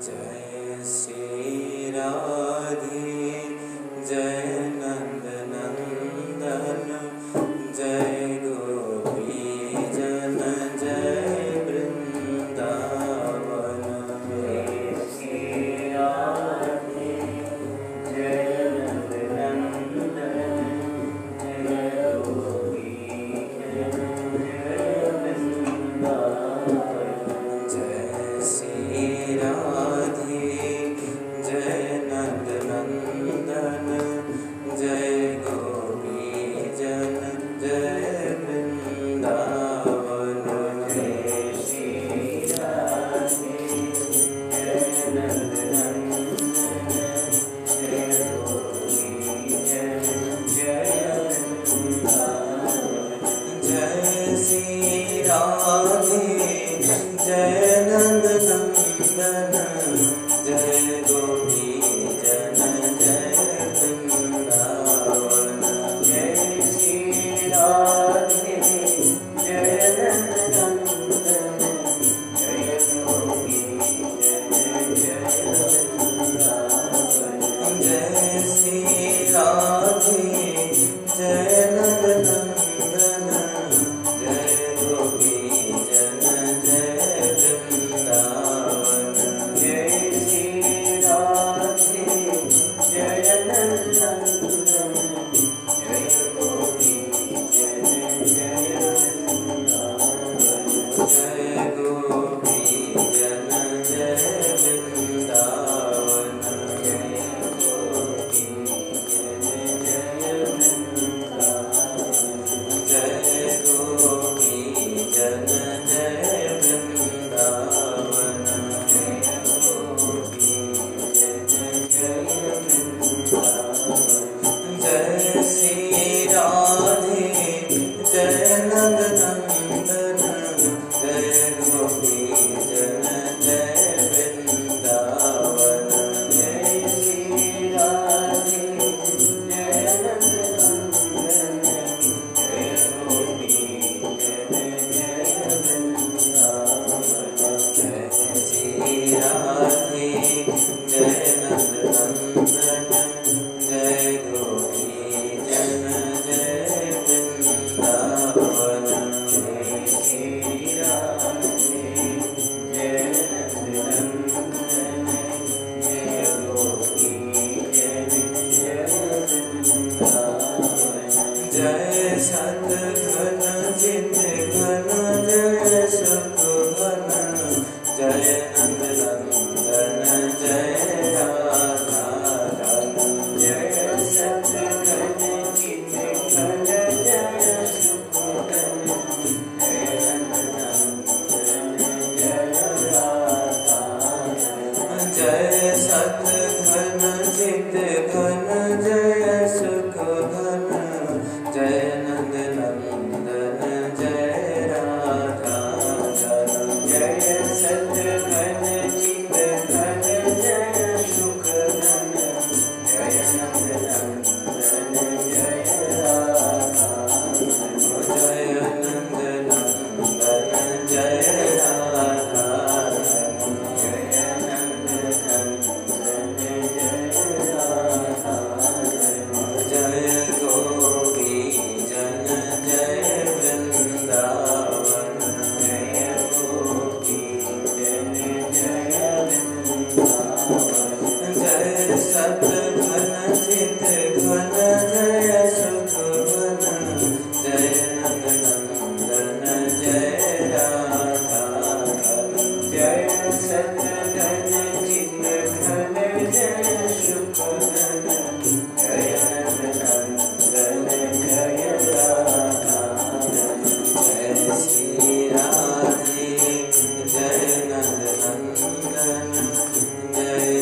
जय श्री राधे जय नंद नंदन जय गोपी जन जय वृंदावन। जय श्री राधे जय नंद नंदन जय गोपी जन जय वृंदावन। जय श्री राधे जय नंद नंदन जय गोपी जन जय वृंदावन। जय श्री राधे जय नंद नंदन जय गोपी जन जय वृंदावन। जय श्री राधे जय नंद नंदन जय गोपी जन जय वृंदावन। जय श्री राधे जय नंद नंदन जय गोपी जन जय वृंदावन। जय श्री राधे जय नंद नंदन जय गोपी जन जय वृंदावन। जय श्री राधे जय नंद नंदन जय गोपी जन जय वृंदावन। जय गोपी जन जय वृंदावन। जय गोपी जन जय वृंदावन। जय गोपी जन जय वृंदावन। जय गोपी जन जय वृंदावन। जय श्री राधे जय नंद नंदन जय गोपी जन जय वृंदावन। जय श्री राधे जय नंद नंदन जय गोपी जन जय वृंदावन। जय श्री राधे जय नंद नंदन जय गोपी जन जय वृंदावन। जय श्री राधे जय नंद नंदन जय गोपी जन जय वृंदावन। जय सत घन चित घन जय सुख घन जय नंद नंदन जय राधा राधा। जय सत घन चित घन जय सुख घन जय नंद नंदन जय राधा राधा। जय सत घन चित घन जय सुख घन जय नंद नंदन जय राधा राधा। जय सत घन चित घन जय सुख घन जय नंद नंदन जय राधा राधा। जय नंद नंदन जय राधा राधा। जय नंद नंदन जय राधा राधा। जय गोपी जन जय वृंदावन। जय गोपी जन जय वृंदावन। जय सत घन चित घन जय सुख घन जय नंद नंदन जय राधा राधा। जय सत घन चित घन जय सुख घन जय नंद नंदन जय राधा राधा। जय श्री राधे जय नंद नंदन जय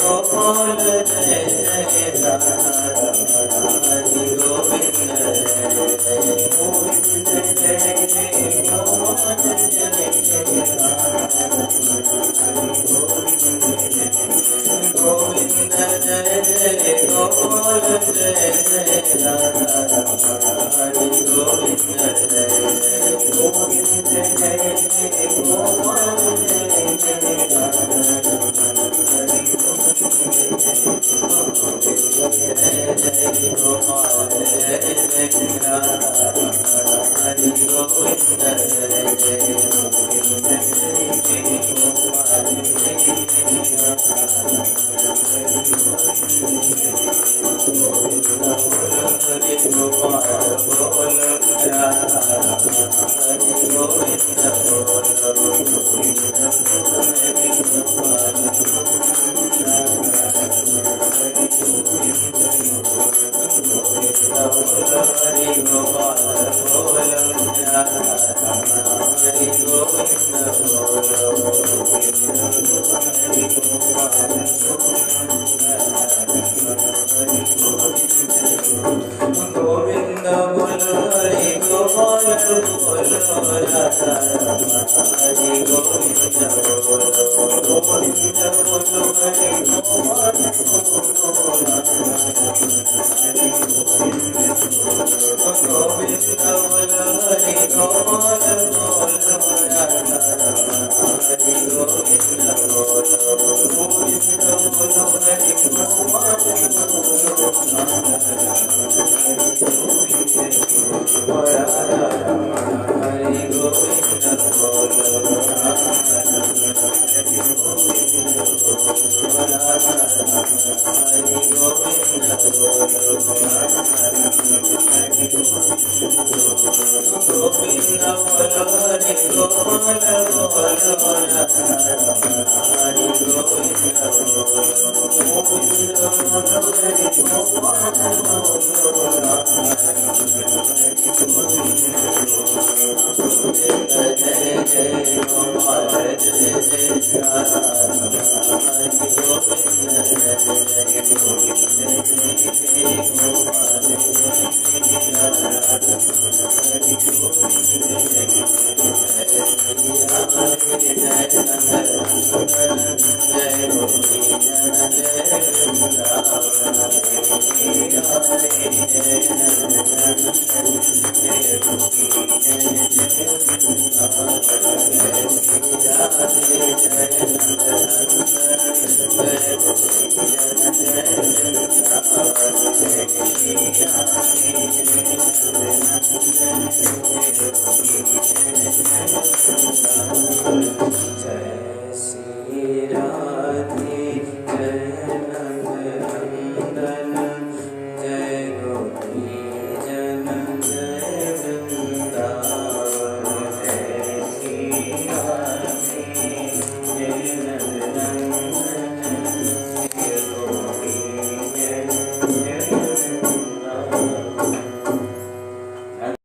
Gopal